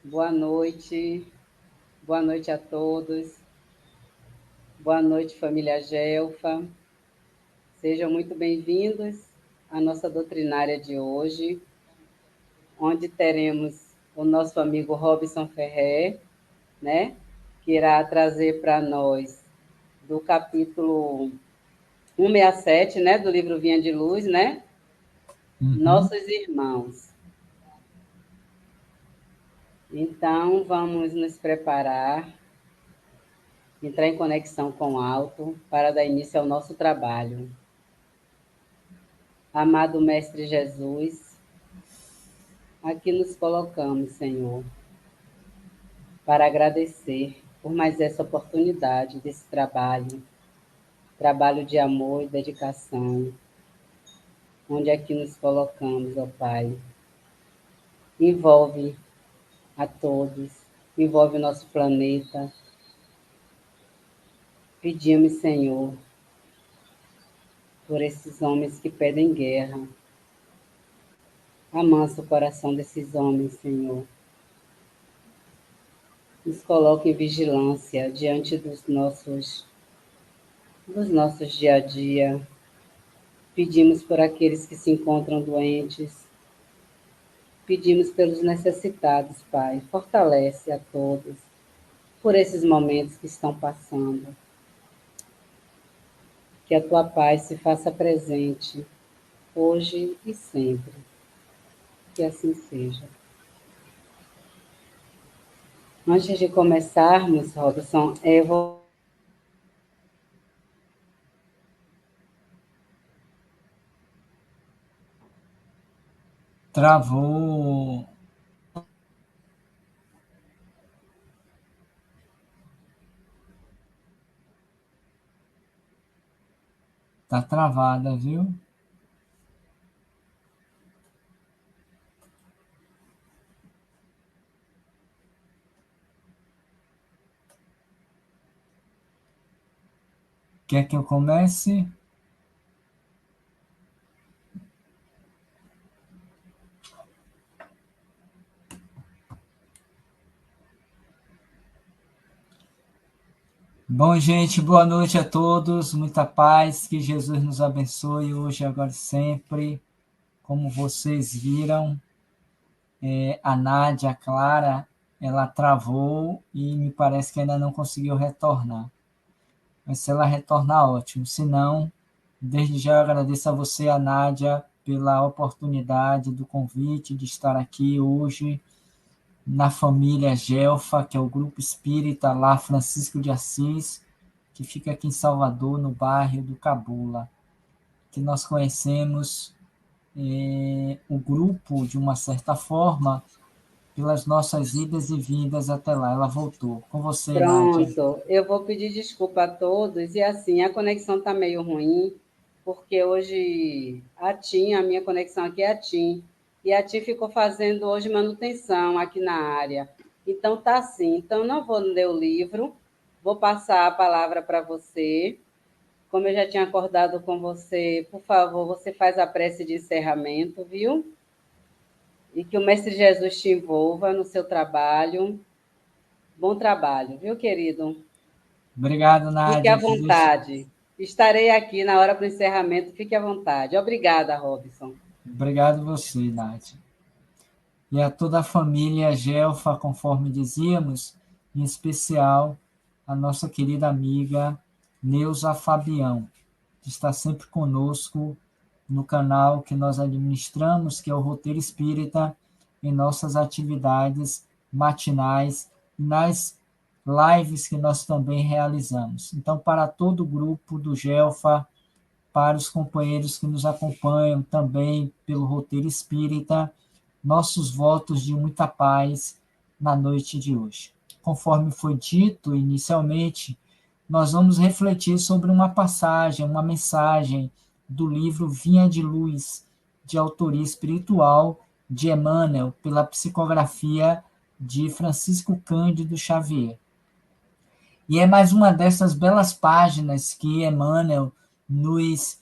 boa noite a todos, boa noite, família Gelfa. Sejam muito bem-vindos à nossa doutrinária de hoje, onde teremos o nosso amigo Robson Ferrer, né, que irá trazer para nós do capítulo 167, né, do livro Vinha de Luz, né, Uhum. Nossos Irmãos. Então, vamos nos preparar, entrar em conexão com o alto para dar início ao nosso trabalho. Amado Mestre Jesus, aqui nos colocamos, Senhor, para agradecer por mais essa oportunidade desse trabalho de amor e dedicação, onde aqui nos colocamos, ó Pai. Envolve a todos, envolve o nosso planeta. Pedimos, Senhor, por esses homens que pedem guerra. Amansa o coração desses homens, Senhor. Nos coloque em vigilância diante dos nossos dia a dia. Pedimos por aqueles que se encontram doentes. Pedimos pelos necessitados, Pai. Fortalece a todos por esses momentos que estão passando. Que a tua paz se faça presente hoje e sempre. Que assim seja. Antes de começarmos, Robson, eu vou. Travou. Tá travada, viu? Quer que eu comece? Bom, gente, boa noite a todos. Muita paz, que Jesus nos abençoe hoje, agora e sempre. Como vocês viram, a Nádia, a Clara, ela travou e me parece que ainda não conseguiu retornar. Mas se ela retornar, ótimo. Se não, desde já eu agradeço a você, a Nádia, pela oportunidade do convite de estar aqui hoje na família Gelfa, que é o grupo espírita lá Francisco de Assis, que fica aqui em Salvador, no bairro do Cabula, que nós conhecemos o grupo, de uma certa forma, pelas nossas idas e vindas até lá. Ela voltou. Com você, Nádia. Pronto, eu vou pedir desculpa a todos. E assim, a conexão está meio ruim, porque hoje a minha conexão aqui é a TIM, e a TIM ficou fazendo hoje manutenção aqui na área. Então tá assim. Então não vou ler o livro, vou passar a palavra para você. Como eu já tinha acordado com você, por favor, você faz a prece de encerramento, viu? E que o Mestre Jesus te envolva no seu trabalho. Bom trabalho, viu, querido? Obrigado, Fique à Nádia. Que Deus... vontade. Estarei aqui na hora para o encerramento. Fique à vontade. Obrigada, Robson. Obrigado você, Nádia. E a toda a família Gelfa, conforme dizíamos, em especial a nossa querida amiga Neuza Fabião, que está sempre conosco no canal que nós administramos, que é o Roteiro Espírita, em nossas atividades matinais, nas lives que nós também realizamos. Então, para todo o grupo do Gelfa, para os companheiros que nos acompanham também pelo Roteiro Espírita, nossos votos de muita paz na noite de hoje. Conforme foi dito inicialmente, nós vamos refletir sobre uma passagem, uma mensagem do livro Vinha de Luz, de autoria espiritual de Emmanuel, pela psicografia de Francisco Cândido Xavier. E é mais uma dessas belas páginas que Emmanuel nos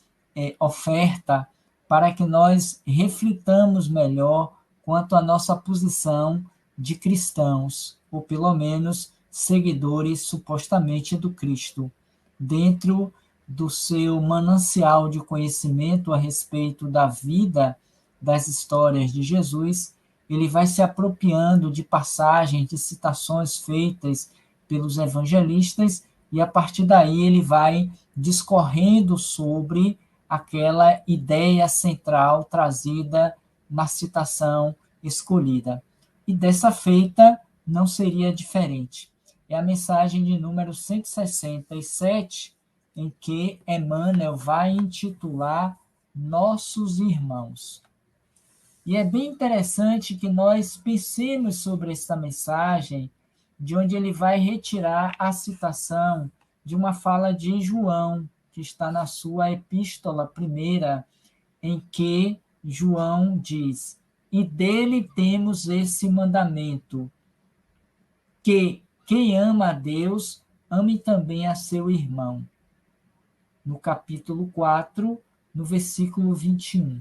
oferta para que nós reflitamos melhor quanto à nossa posição de cristãos, ou pelo menos seguidores supostamente do Cristo, dentro do seu manancial de conhecimento a respeito da vida, das histórias de Jesus, ele vai se apropriando de passagens, de citações feitas pelos evangelistas, e a partir daí ele vai discorrendo sobre aquela ideia central trazida na citação escolhida. E dessa feita não seria diferente. É a mensagem de número 167, em que Emmanuel vai intitular Nossos Irmãos. E é bem interessante que nós pensemos sobre essa mensagem, de onde ele vai retirar a citação de uma fala de João, que está na sua epístola primeira, em que João diz: e dele temos esse mandamento, que quem ama a Deus, ame também a seu irmão. No capítulo 4, no versículo 21.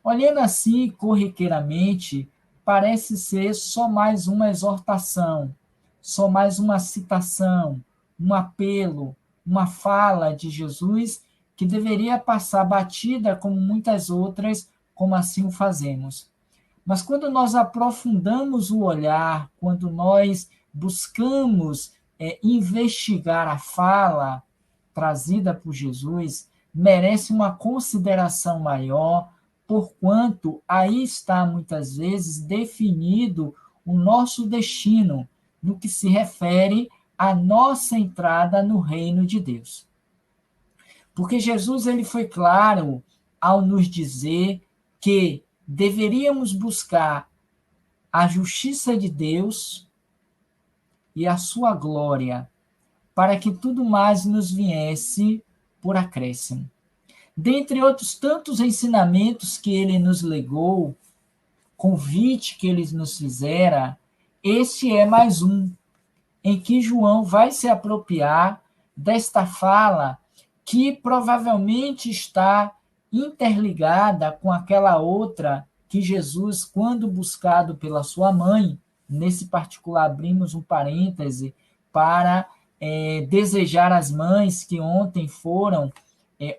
Olhando assim corriqueiramente, parece ser só mais uma exortação, só mais uma citação, um apelo, uma fala de Jesus que deveria passar batida como muitas outras, como assim o fazemos. Mas quando nós aprofundamos o olhar, quando nós buscamos investigar a fala trazida por Jesus, merece uma consideração maior, porquanto aí está muitas vezes definido o nosso destino no que se refere à nossa entrada no reino de Deus. Porque Jesus ele foi claro ao nos dizer que deveríamos buscar a justiça de Deus e a sua glória, para que tudo mais nos viesse por acréscimo. Dentre outros tantos ensinamentos que ele nos legou, convite que ele nos fizera, este é mais um, em que João vai se apropriar desta fala que provavelmente está interligada com aquela outra que Jesus, quando buscado pela sua mãe, nesse particular abrimos um parêntese para desejar às mães que ontem foram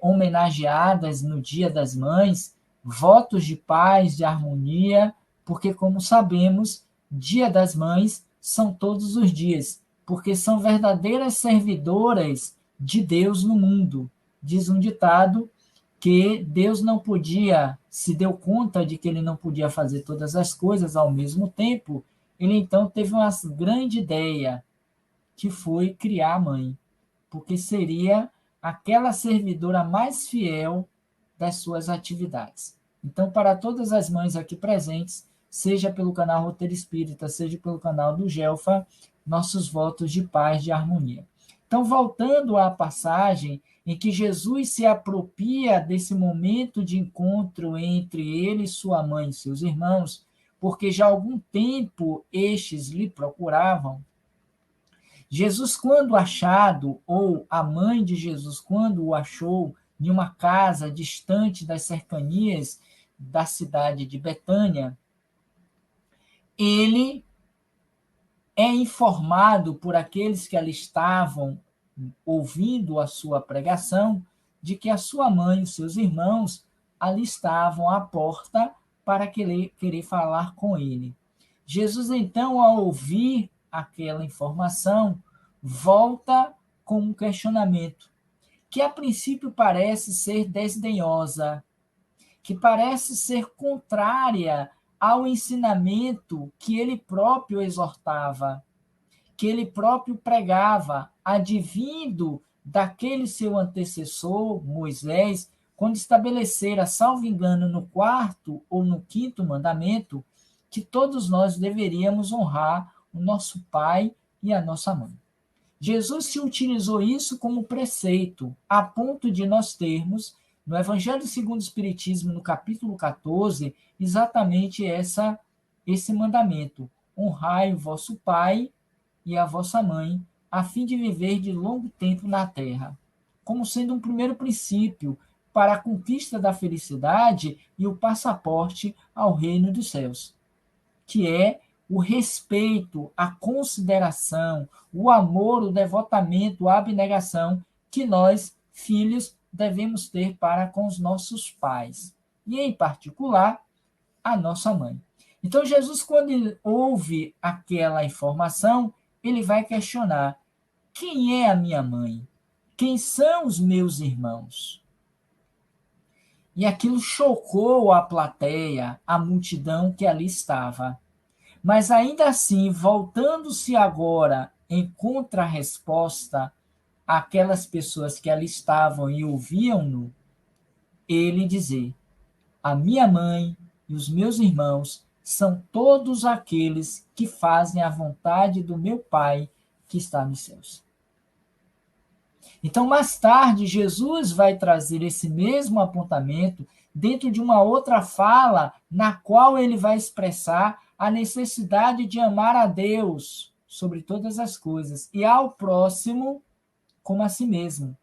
homenageadas no Dia das Mães, votos de paz, de harmonia, porque, como sabemos, Dia das Mães são todos os dias, porque são verdadeiras servidoras de Deus no mundo. Diz um ditado que Deus não podia, se deu conta de que ele não podia fazer todas as coisas ao mesmo tempo, ele então teve uma grande ideia, que foi criar a mãe, porque seria aquela servidora mais fiel das suas atividades. Então, para todas as mães aqui presentes, seja pelo canal Roteiro Espírita, seja pelo canal do Gelfa, nossos votos de paz, de harmonia. Então, voltando à passagem em que Jesus se apropria desse momento de encontro entre ele, sua mãe e seus irmãos, porque já há algum tempo estes lhe procuravam. Jesus, quando achado, ou a mãe de Jesus, quando o achou em uma casa distante das cercanias da cidade de Betânia, ele é informado por aqueles que ali estavam ouvindo a sua pregação, de que a sua mãe e seus irmãos ali estavam à porta para querer falar com ele. Jesus, então, ao ouvir aquela informação, volta com um questionamento, que a princípio parece ser desdenhosa, que parece ser contrária ao ensinamento que ele próprio exortava, que ele próprio pregava, advindo daquele seu antecessor, Moisés, quando estabelecera, salvo engano, no 4º ou no 5º mandamento, que todos nós deveríamos honrar o nosso pai e a nossa mãe. Jesus se utilizou isso como preceito, a ponto de nós termos, no Evangelho segundo o Espiritismo, no capítulo 14, exatamente esse mandamento: honrai o vosso pai e a vossa mãe, a fim de viver de longo tempo na terra, como sendo um primeiro princípio para a conquista da felicidade e o passaporte ao reino dos céus, que é o respeito, a consideração, o amor, o devotamento, a abnegação que nós, filhos, devemos ter para com os nossos pais. E, em particular, a nossa mãe. Então, Jesus, quando ele ouve aquela informação, ele vai questionar: quem é a minha mãe? Quem são os meus irmãos? E aquilo chocou a plateia, a multidão que ali estava. Mas ainda assim, voltando-se agora em contrarresposta àquelas pessoas que ali estavam e ouviam-no, ele dizer: a minha mãe e os meus irmãos são todos aqueles que fazem a vontade do meu Pai que está nos céus. Então, mais tarde, Jesus vai trazer esse mesmo apontamento dentro de uma outra fala, na qual ele vai expressar a necessidade de amar a Deus sobre todas as coisas e ao próximo como a si mesmo.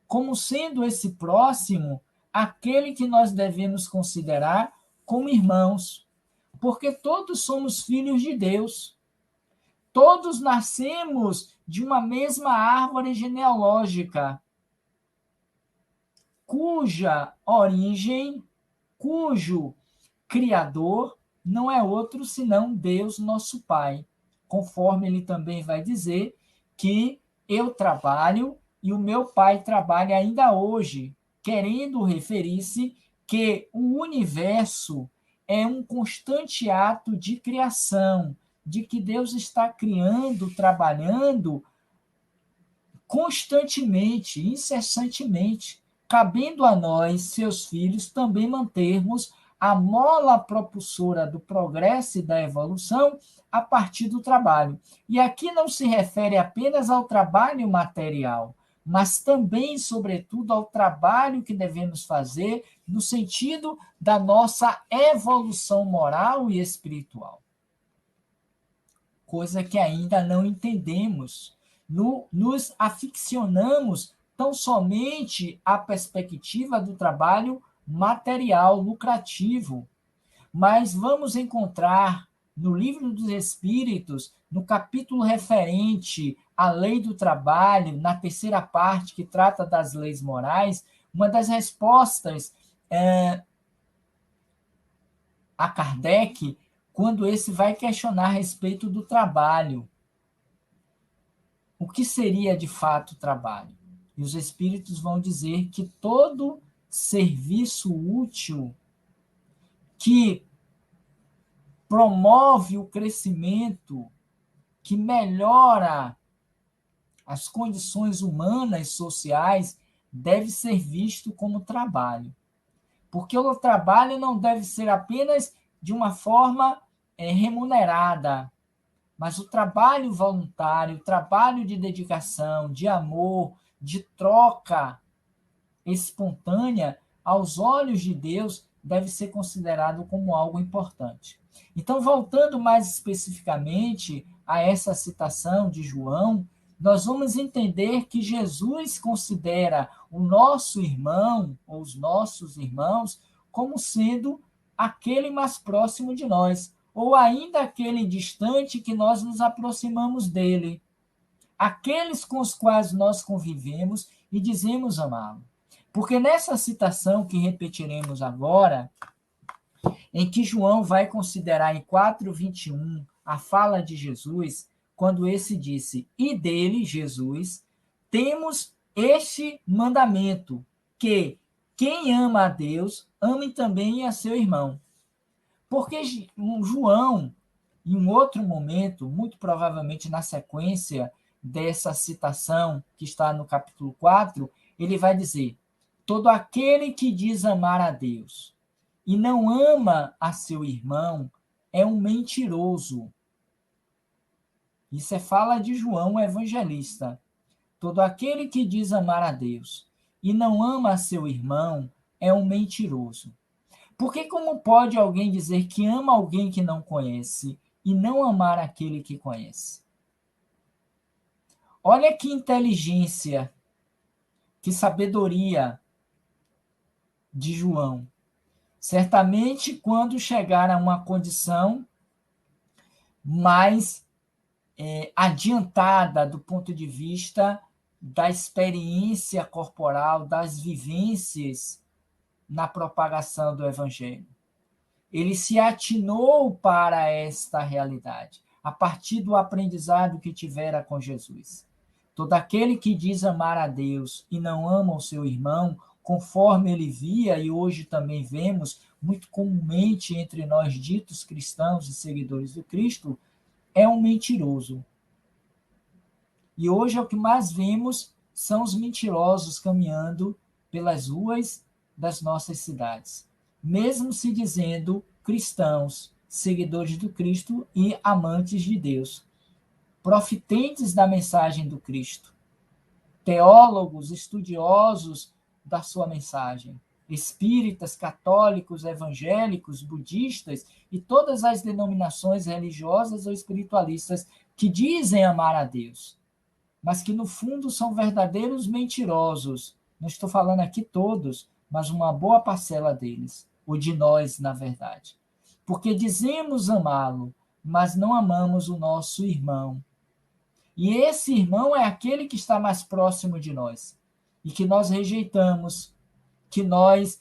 Como sendo esse próximo aquele que nós devemos considerar como irmãos, porque todos somos filhos de Deus. Todos nascemos de uma mesma árvore genealógica, cuja origem, cujo criador não é outro senão Deus, nosso Pai. Conforme ele também vai dizer que eu trabalho e o meu Pai trabalha ainda hoje, querendo referir-se que o universo é um constante ato de criação, de que Deus está criando, trabalhando constantemente, incessantemente, cabendo a nós, seus filhos, também mantermos a mola propulsora do progresso e da evolução a partir do trabalho. E aqui não se refere apenas ao trabalho material, mas também, sobretudo, ao trabalho que devemos fazer no sentido da nossa evolução moral e espiritual. Coisa que ainda não entendemos. Nos aficionamos tão somente à perspectiva do trabalho material, lucrativo. Mas vamos encontrar no Livro dos Espíritos, no capítulo referente à lei do trabalho, na terceira parte, que trata das leis morais, uma das respostas a Kardec, quando esse vai questionar a respeito do trabalho. O que seria de fato trabalho? E os espíritos vão dizer que todo serviço útil que promove o crescimento, que melhora as condições humanas e sociais, deve ser visto como trabalho. Porque o trabalho não deve ser apenas de uma forma remunerada, mas o trabalho voluntário, o trabalho de dedicação, de amor, de troca espontânea, aos olhos de Deus, deve ser considerado como algo importante. Então, voltando mais especificamente a essa citação de João, nós vamos entender que Jesus considera o nosso irmão, ou os nossos irmãos, como sendo aquele mais próximo de nós, ou ainda aquele distante que nós nos aproximamos dele. Aqueles com os quais nós convivemos e dizemos amá-lo. Porque nessa citação que repetiremos agora, em que João vai considerar em 4:21 a fala de Jesus, quando esse disse: e dele, Jesus, temos este mandamento, que quem ama a Deus, ame também a seu irmão. Porque João, em um outro momento, muito provavelmente na sequência dessa citação que está no capítulo 4, ele vai dizer: todo aquele que diz amar a Deus e não ama a seu irmão é um mentiroso. Isso é fala de João, o evangelista. Todo aquele que diz amar a Deus e não ama a seu irmão é um mentiroso. Porque como pode alguém dizer que ama alguém que não conhece e não amar aquele que conhece? Olha que inteligência, que sabedoria de João. Certamente, quando chegar a uma condição mais adiantada do ponto de vista da experiência corporal, das vivências na propagação do Evangelho. Ele se atinou para esta realidade, a partir do aprendizado que tivera com Jesus. Todo aquele que diz amar a Deus e não ama o seu irmão, conforme ele via e hoje também vemos, muito comumente entre nós ditos cristãos e seguidores do Cristo, é um mentiroso. E hoje é o que mais vemos são os mentirosos caminhando pelas ruas das nossas cidades, mesmo se dizendo cristãos, seguidores do Cristo e amantes de Deus, profitentes da mensagem do Cristo, teólogos, estudiosos da sua mensagem, espíritas, católicos, evangélicos, budistas e todas as denominações religiosas ou espiritualistas que dizem amar a Deus, mas que no fundo são verdadeiros mentirosos. Não estou falando aqui todos, mas uma boa parcela deles, ou de nós, na verdade. Porque dizemos amá-lo, mas não amamos o nosso irmão. E esse irmão é aquele que está mais próximo de nós, e que nós rejeitamos, que nós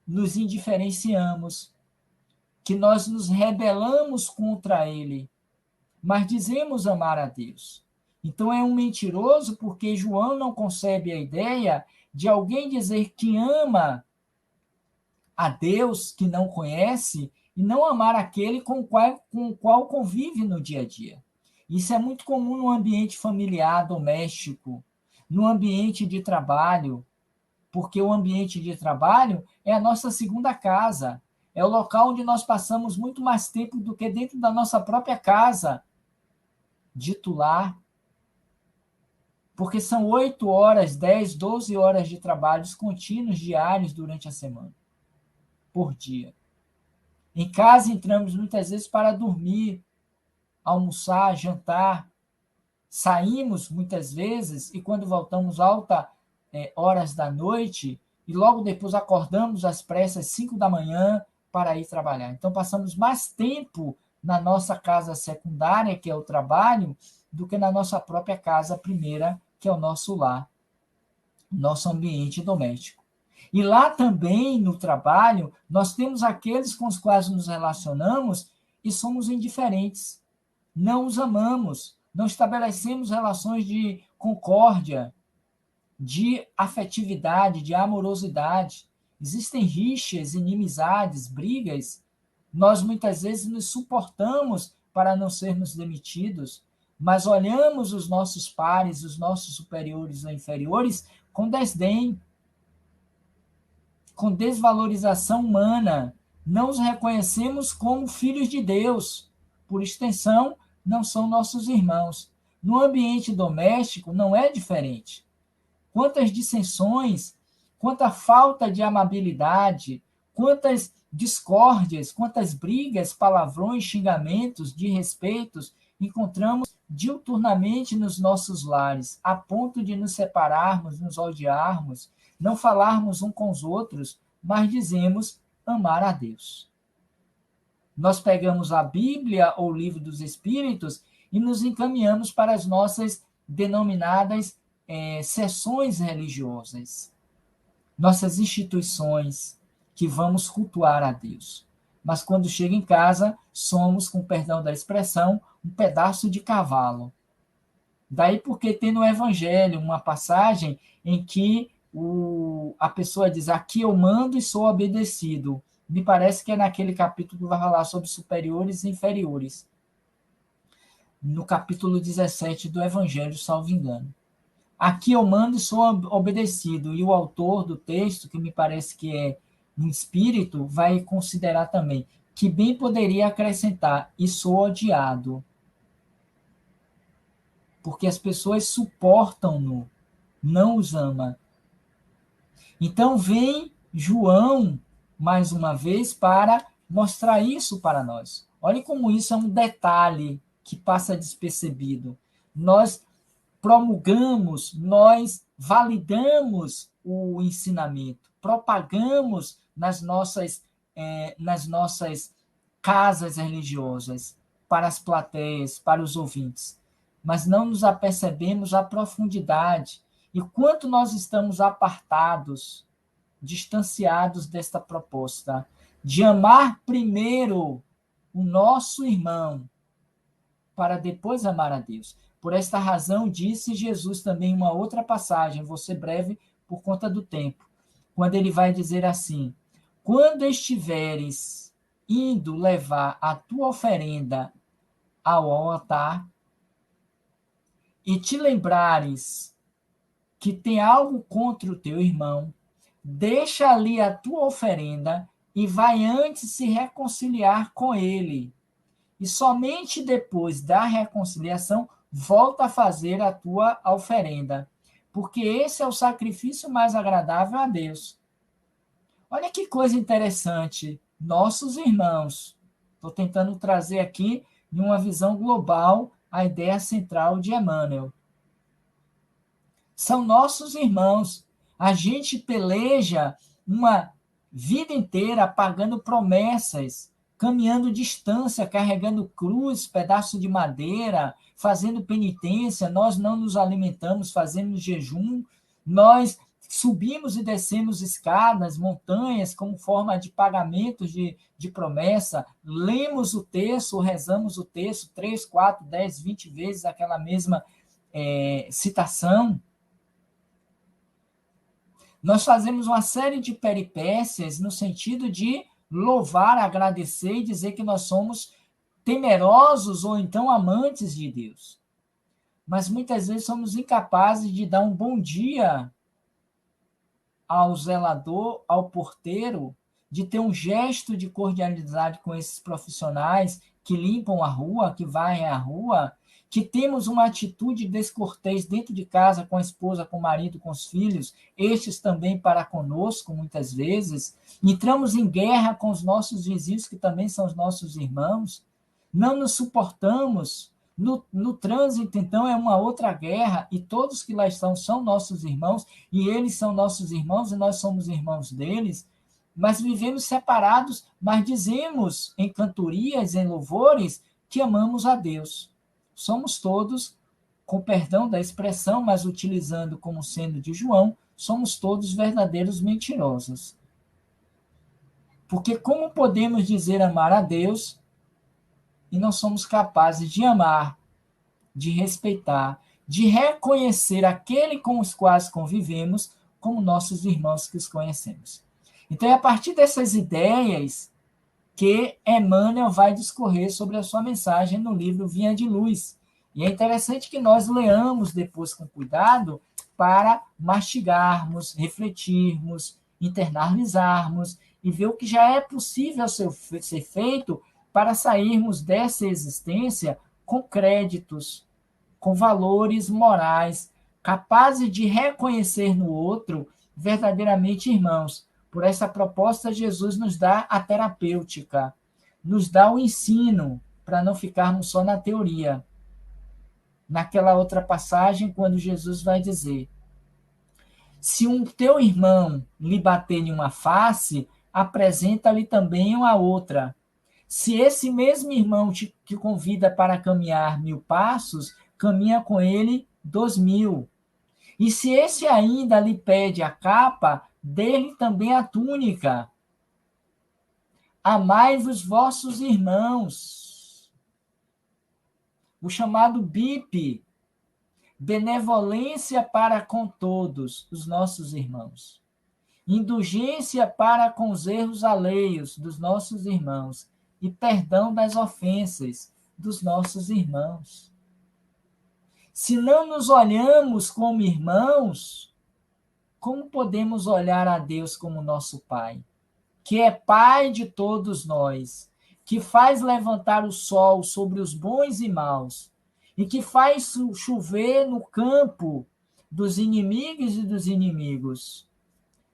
nos indiferenciamos, que nós nos rebelamos contra ele, mas dizemos amar a Deus. Então é um mentiroso porque João não concebe a ideia de alguém dizer que ama a Deus que não conhece e não amar aquele com o qual convive no dia a dia. Isso é muito comum no ambiente familiar, doméstico, no ambiente de trabalho, porque o ambiente de trabalho é a nossa segunda casa, é o local onde nós passamos muito mais tempo do que dentro da nossa própria casa, dito lar. Porque são 8 horas, 10, 12 horas de trabalhos contínuos diários durante a semana, por dia. Em casa entramos muitas vezes para dormir, almoçar, jantar. Saímos muitas vezes e quando voltamos altas horas da noite e logo depois acordamos às pressas 5 da manhã para ir trabalhar. Então passamos mais tempo na nossa casa secundária, que é o trabalho, do que na nossa própria casa primeira, que é o nosso lar, nosso ambiente doméstico. E lá também, no trabalho, nós temos aqueles com os quais nos relacionamos e somos indiferentes. Não os amamos, não estabelecemos relações de concórdia, de afetividade, de amorosidade. Existem rixas, inimizades, brigas. Nós muitas vezes nos suportamos para não sermos demitidos, mas olhamos os nossos pares, os nossos superiores ou inferiores com desdém, com desvalorização humana. Não os reconhecemos como filhos de Deus. Por extensão, não são nossos irmãos. No ambiente doméstico não é diferente. Quantas dissensões, quanta falta de amabilidade, quantas discórdias, quantas brigas, palavrões, xingamentos, desrespeitos encontramos diuturnamente nos nossos lares, a ponto de nos separarmos, nos odiarmos, não falarmos uns com os outros, mas dizemos amar a Deus. Nós pegamos a Bíblia ou o Livro dos Espíritos e nos encaminhamos para as nossas denominadas sessões religiosas, nossas instituições que vamos cultuar a Deus. Mas quando chega em casa, somos, com perdão da expressão, um pedaço de cavalo. Daí porque tem no Evangelho uma passagem em que a pessoa diz, aqui eu mando e sou obedecido. Me parece que é naquele capítulo que vai falar sobre superiores e inferiores. No capítulo 17 do Evangelho, salvo engano. Aqui eu mando e sou obedecido. E o autor do texto, que me parece que é um espírito, vai considerar também que bem poderia acrescentar, e sou odiado. Porque as pessoas suportam-no, não os ama. Então vem João, mais uma vez, para mostrar isso para nós. Olhem como isso é um detalhe que passa despercebido. Nós promulgamos, nós validamos o ensinamento, propagamos nas nossas casas religiosas, para as plateias, para os ouvintes, mas não nos apercebemos a profundidade e quanto nós estamos apartados, distanciados desta proposta de amar primeiro o nosso irmão para depois amar a Deus. Por esta razão, disse Jesus também em uma outra passagem, vou ser breve por conta do tempo, quando ele vai dizer assim: quando estiveres indo levar a tua oferenda ao altar e te lembrares que tem algo contra o teu irmão, deixa ali a tua oferenda e vai antes se reconciliar com ele. E somente depois da reconciliação volta a fazer a tua oferenda, porque esse é o sacrifício mais agradável a Deus. Olha que coisa interessante, nossos irmãos. Estou tentando trazer aqui, em uma visão global, a ideia central de Emmanuel. São nossos irmãos. A gente peleja uma vida inteira pagando promessas, caminhando distância, carregando cruz, pedaço de madeira, fazendo penitência. Nós não nos alimentamos, fazemos jejum. Nós subimos e descemos escadas, montanhas, como forma de pagamento de promessa. Lemos o texto, rezamos o texto 3, 4, 10, 20 vezes aquela mesma citação. Nós fazemos uma série de peripécias no sentido de louvar, agradecer e dizer que nós somos temerosos ou então amantes de Deus. Mas muitas vezes somos incapazes de dar um bom dia ao zelador, ao porteiro, de ter um gesto de cordialidade com esses profissionais que limpam a rua, que varrem a rua, que temos uma atitude descortês dentro de casa, com a esposa, com o marido, com os filhos, estes também para conosco, muitas vezes. Entramos em guerra com os nossos vizinhos, que também são os nossos irmãos. Não nos suportamos. No trânsito, então, é uma outra guerra, e todos que lá estão são nossos irmãos, e eles são nossos irmãos, e nós somos irmãos deles, mas vivemos separados, mas dizemos em cantorias, em louvores, que amamos a Deus. Somos todos, com perdão da expressão, mas utilizando como sendo de João, somos todos verdadeiros mentirosos. Porque como podemos dizer amar a Deus e não somos capazes de amar, de respeitar, de reconhecer aquele com os quais convivemos como nossos irmãos que os conhecemos? Então, é a partir dessas ideias que Emmanuel vai discorrer sobre a sua mensagem no livro Vinha de Luz. E é interessante que nós leamos depois com cuidado para mastigarmos, refletirmos, internalizarmos e ver o que já é possível ser feito para sairmos dessa existência com créditos, com valores morais, capazes de reconhecer no outro verdadeiramente irmãos. Por essa proposta, Jesus nos dá a terapêutica, nos dá o ensino, para não ficarmos só na teoria. Naquela outra passagem, quando Jesus vai dizer: se um teu irmão lhe bater em uma face, apresenta-lhe também uma outra. Se esse mesmo irmão te convida para caminhar 1000 passos, caminha com ele 2000. E se esse ainda lhe pede a capa, dê-lhe também a túnica. Amai os vossos irmãos. O chamado BIP, benevolência para com todos os nossos irmãos. Indulgência para com os erros alheios dos nossos irmãos. E perdão das ofensas dos nossos irmãos. Se não nos olhamos como irmãos, como podemos olhar a Deus como nosso Pai, que é Pai de todos nós, que faz levantar o sol sobre os bons e maus, e que faz chover no campo dos inimigos e dos inimigos,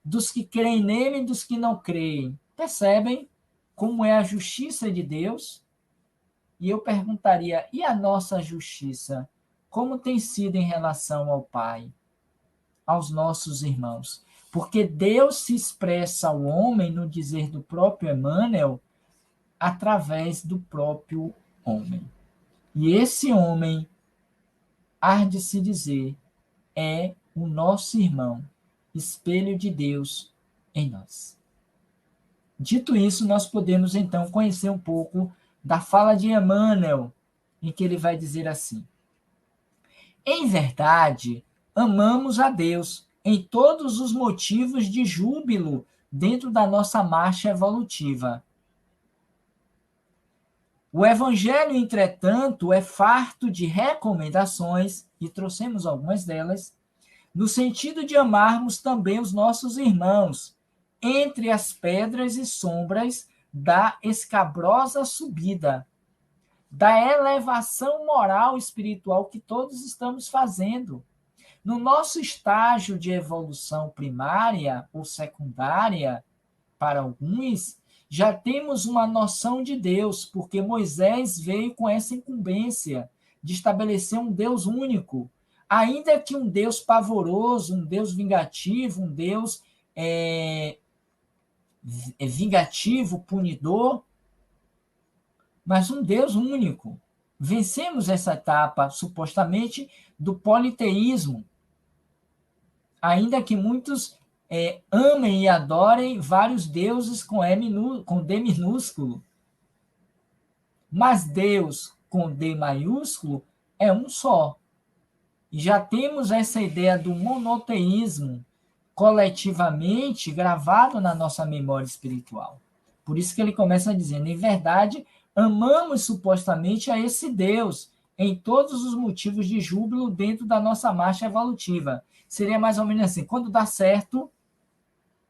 dos que creem nele e dos que não creem? Percebem como é a justiça de Deus? E eu perguntaria, e a nossa justiça? Como tem sido em relação ao Pai, aos nossos irmãos? Porque Deus se expressa ao homem, no dizer do próprio Emmanuel, através do próprio homem. E esse homem, há de se dizer, é o nosso irmão, espelho de Deus em nós. Dito isso, nós podemos então conhecer um pouco da fala de Emmanuel, em que ele vai dizer assim: em verdade, amamos a Deus em todos os motivos de júbilo dentro da nossa marcha evolutiva. O Evangelho, entretanto, é farto de recomendações, e trouxemos algumas delas, no sentido de amarmos também os nossos irmãos, entre as pedras e sombras da escabrosa subida, da elevação moral e espiritual que todos estamos fazendo. No nosso estágio de evolução primária ou secundária, para alguns, já temos uma noção de Deus, porque Moisés veio com essa incumbência de estabelecer um Deus único, ainda que um Deus pavoroso, um Deus vingativo, um Deus vingativo, punidor, mas um Deus único. Vencemos essa etapa, supostamente, do politeísmo, ainda que muitos amem e adorem vários deuses com D minúsculo. Mas Deus com D maiúsculo é um só. E já temos essa ideia do monoteísmo coletivamente gravado na nossa memória espiritual. Por isso que ele começa dizendo, em verdade, amamos supostamente a esse Deus em todos os motivos de júbilo dentro da nossa marcha evolutiva. Seria mais ou menos assim, quando dá certo,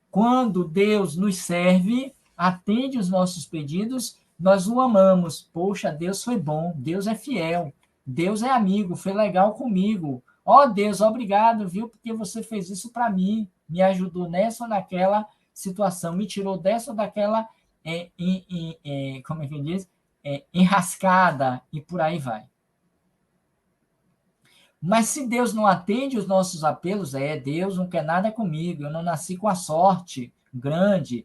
quando Deus nos serve, atende os nossos pedidos, nós o amamos. Poxa, Deus foi bom, Deus é fiel, Deus é amigo, foi legal comigo. Ó Deus, obrigado, viu, porque você fez isso para mim, me ajudou nessa ou naquela situação, me tirou dessa ou daquela, como é que diz? Enrascada, e por aí vai. Mas se Deus não atende os nossos apelos, Deus não quer nada comigo, eu não nasci com a sorte grande,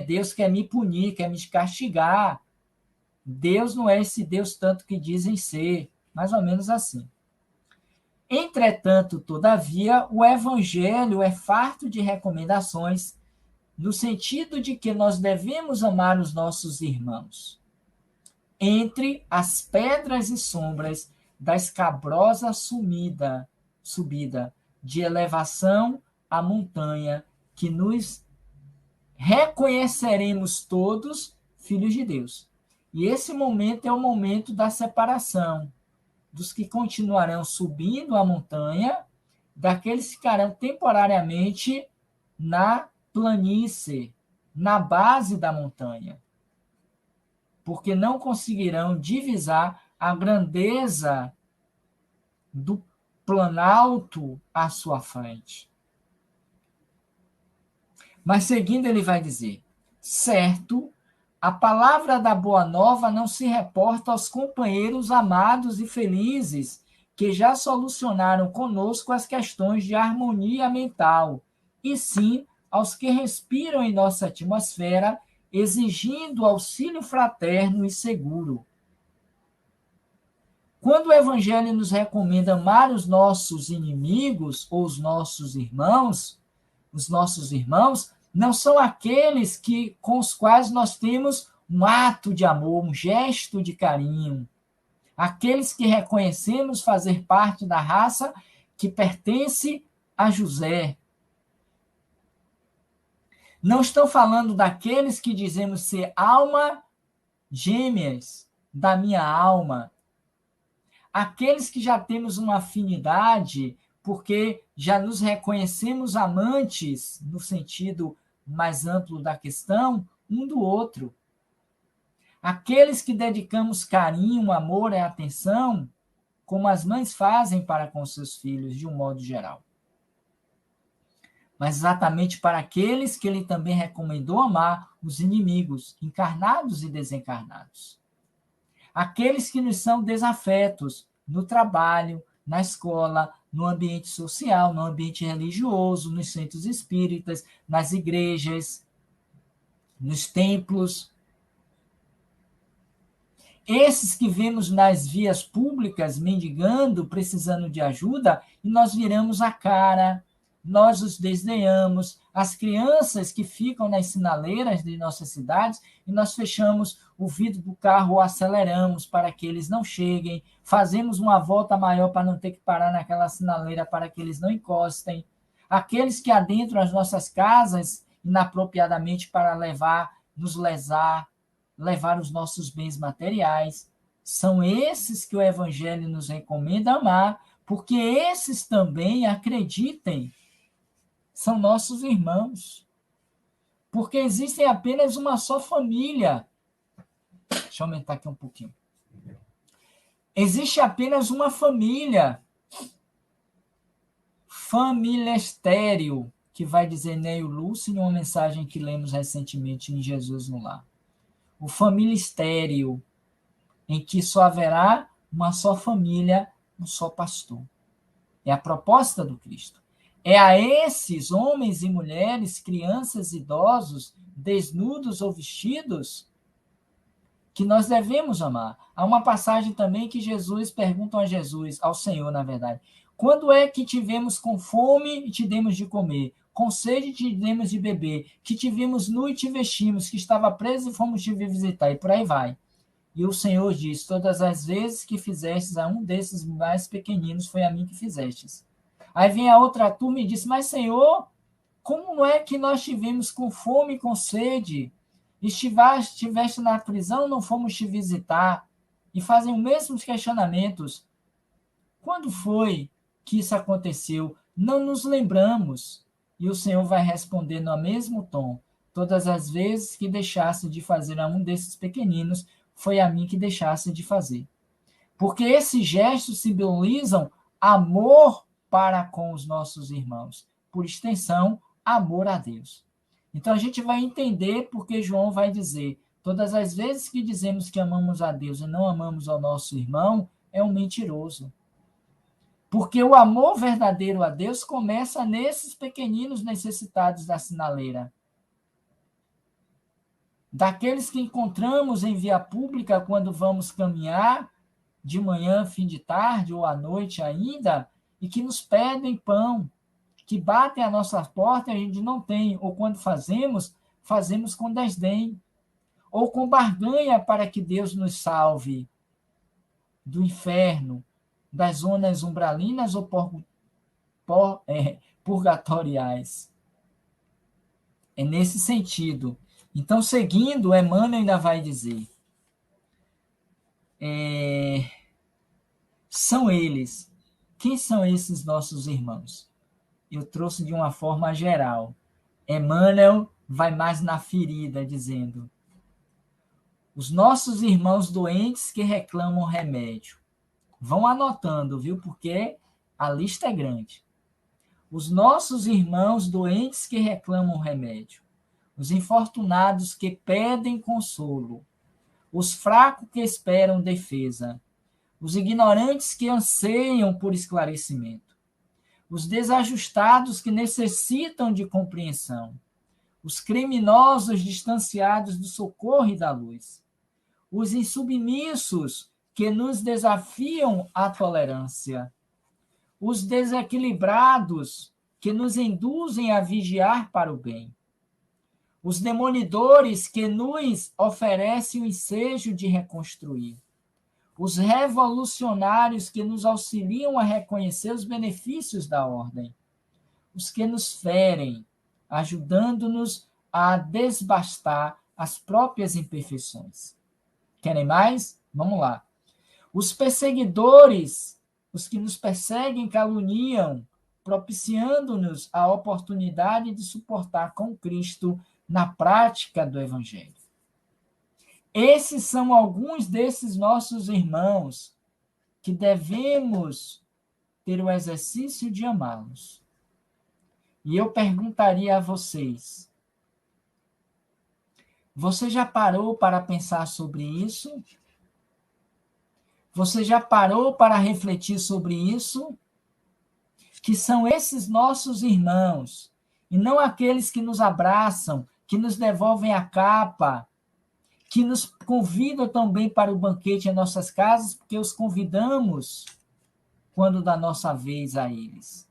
Deus quer me punir, quer me castigar. Deus não é esse Deus tanto que dizem ser, mais ou menos assim. Entretanto, todavia, o Evangelho é farto de recomendações, no sentido de que nós devemos amar os nossos irmãos, entre as pedras e sombras da escabrosa subida de elevação à montanha, que nos reconheceremos todos filhos de Deus. E esse momento é o momento da separação dos que continuarão subindo a montanha, daqueles que ficarão temporariamente na planície, na base da montanha, porque não conseguirão divisar a grandeza do planalto à sua frente. Mas seguindo ele vai dizer, certo, a palavra da boa nova não se reporta aos companheiros amados e felizes que já solucionaram conosco as questões de harmonia mental, e sim aos que respiram em nossa atmosfera, exigindo auxílio fraterno e seguro. Quando o Evangelho nos recomenda amar os nossos inimigos ou os nossos irmãos não são aqueles com os quais nós temos um ato de amor, um gesto de carinho. Aqueles que reconhecemos fazer parte da raça que pertence a José. Não estou falando daqueles que dizemos ser alma gêmeas da minha alma. Aqueles que já temos uma afinidade, porque já nos reconhecemos amantes, no sentido mais amplo da questão, um do outro. Aqueles que dedicamos carinho, amor e atenção, como as mães fazem para com seus filhos, de um modo geral. Mas exatamente para aqueles que ele também recomendou amar, os inimigos, encarnados e desencarnados. Aqueles que nos são desafetos no trabalho, na escola, no ambiente social, no ambiente religioso, nos centros espíritas, nas igrejas, nos templos. Esses que vemos nas vias públicas mendigando, precisando de ajuda, e nós viramos a cara, nós os desdenhamos. As crianças que ficam nas sinaleiras de nossas cidades, e nós fechamos o vidro do carro ou aceleramos para que eles não cheguem, fazemos uma volta maior para não ter que parar naquela sinaleira para que eles não encostem. Aqueles que adentram as nossas casas inapropriadamente para nos lesar, levar os nossos bens materiais. São esses que o Evangelho nos recomenda amar, porque esses também, acreditem, são nossos irmãos. Porque existe apenas uma só família. Deixa eu aumentar aqui um pouquinho. Existe apenas uma família. Família estéril, que vai dizer Neio Lúcio em uma mensagem que lemos recentemente em Jesus no Lar. O família estéril, em que só haverá uma só família, um só pastor. É a proposta do Cristo. É a esses homens e mulheres, crianças e idosos, desnudos ou vestidos, que nós devemos amar. Há uma passagem também que Jesus pergunta a Jesus, ao Senhor, na verdade, quando é que tivemos com fome e te demos de comer? Com sede te demos de beber? Que te vimos nu e te vestimos? Que estava preso e fomos te visitar? E por aí vai. E o Senhor diz, todas as vezes que fizestes a um desses mais pequeninos, foi a mim que fizestes. Aí vem a outra turma e diz, mas Senhor, como é que nós tivemos com fome e com sede? Estiveste na prisão, não fomos te visitar? E fazem os mesmos questionamentos. Quando foi que isso aconteceu? Não nos lembramos. E o Senhor vai responder no mesmo tom. Todas as vezes que deixasse de fazer a um desses pequeninos, foi a mim que deixasse de fazer. Porque esses gestos simbolizam amor para com os nossos irmãos. Por extensão, amor a Deus. Então a gente vai entender porque João vai dizer, todas as vezes que dizemos que amamos a Deus e não amamos ao nosso irmão, é um mentiroso. Porque o amor verdadeiro a Deus começa nesses pequeninos necessitados da sinaleira. Daqueles que encontramos em via pública quando vamos caminhar, de manhã, fim de tarde ou à noite ainda, e que nos pedem pão, que batem a nossa porta e a gente não tem, ou quando fazemos, fazemos com desdém, ou com barganha para que Deus nos salve do inferno, das zonas umbralinas ou purgatoriais. É nesse sentido. Então, seguindo, Emmanuel ainda vai dizer, são eles. Quem são esses nossos irmãos? Eu trouxe de uma forma geral. Emmanuel vai mais na ferida, dizendo, os nossos irmãos doentes que reclamam remédio. Vão anotando, viu? Porque a lista é grande. Os nossos irmãos doentes que reclamam remédio. Os infortunados que pedem consolo. Os fracos que esperam defesa. Os ignorantes que anseiam por esclarecimento. Os desajustados que necessitam de compreensão. Os criminosos distanciados do socorro e da luz. Os insubmissos que nos desafiam à tolerância. Os desequilibrados que nos induzem a vigiar para o bem. Os demolidores que nos oferecem o ensejo de reconstruir. Os revolucionários que nos auxiliam a reconhecer os benefícios da ordem. Os que nos ferem, ajudando-nos a desbastar as próprias imperfeições. Querem mais? Vamos lá. Os perseguidores, os que nos perseguem, caluniam, propiciando-nos a oportunidade de suportar com Cristo na prática do Evangelho. Esses são alguns desses nossos irmãos que devemos ter o exercício de amá-los. E eu perguntaria a vocês, você já parou para pensar sobre isso? Você já parou para refletir sobre isso? Que são esses nossos irmãos, e não aqueles que nos abraçam, que nos devolvem a capa, que nos convidam também para o banquete em nossas casas, porque os convidamos quando dá nossa vez a eles.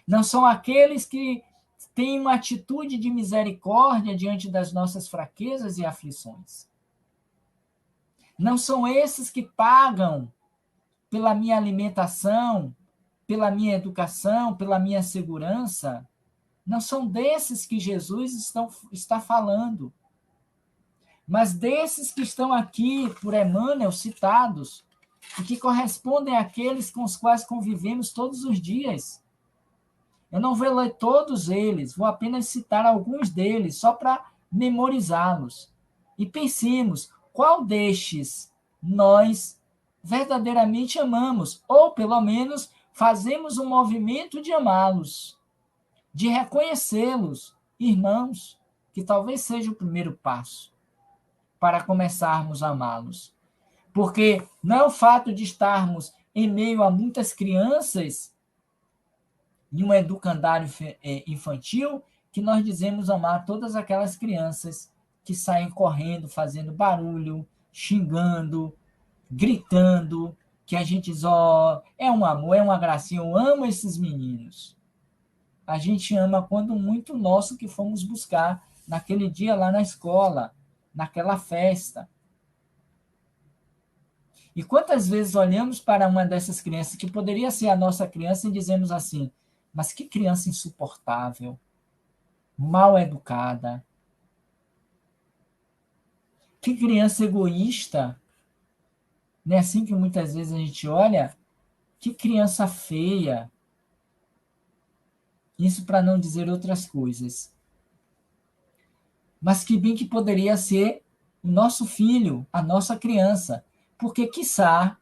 Não são aqueles que têm uma atitude de misericórdia diante das nossas fraquezas e aflições. Não são esses que pagam pela minha alimentação, pela minha educação, pela minha segurança. Não são desses que Jesus está falando, mas desses que estão aqui por Emmanuel citados, e que correspondem àqueles com os quais convivemos todos os dias. Eu não vou ler todos eles, vou apenas citar alguns deles, só para memorizá-los. E pensemos, qual destes nós verdadeiramente amamos, ou pelo menos fazemos um movimento de amá-los, de reconhecê-los, irmãos, que talvez seja o primeiro passo para começarmos a amá-los. Porque não é o fato de estarmos em meio a muitas crianças, em um educandário infantil, que nós dizemos amar todas aquelas crianças que saem correndo, fazendo barulho, xingando, gritando, que a gente diz, é um amor, é uma gracinha, eu amo esses meninos. A gente ama quando muito nosso que fomos buscar naquele dia lá na escola, naquela festa. E quantas vezes olhamos para uma dessas crianças, que poderia ser a nossa criança, e dizemos assim, mas que criança insuportável, mal educada, que criança egoísta. Não é assim que muitas vezes a gente olha? Que criança feia. Isso para não dizer outras coisas. Mas que bem que poderia ser o nosso filho, a nossa criança. Porque, quiçá,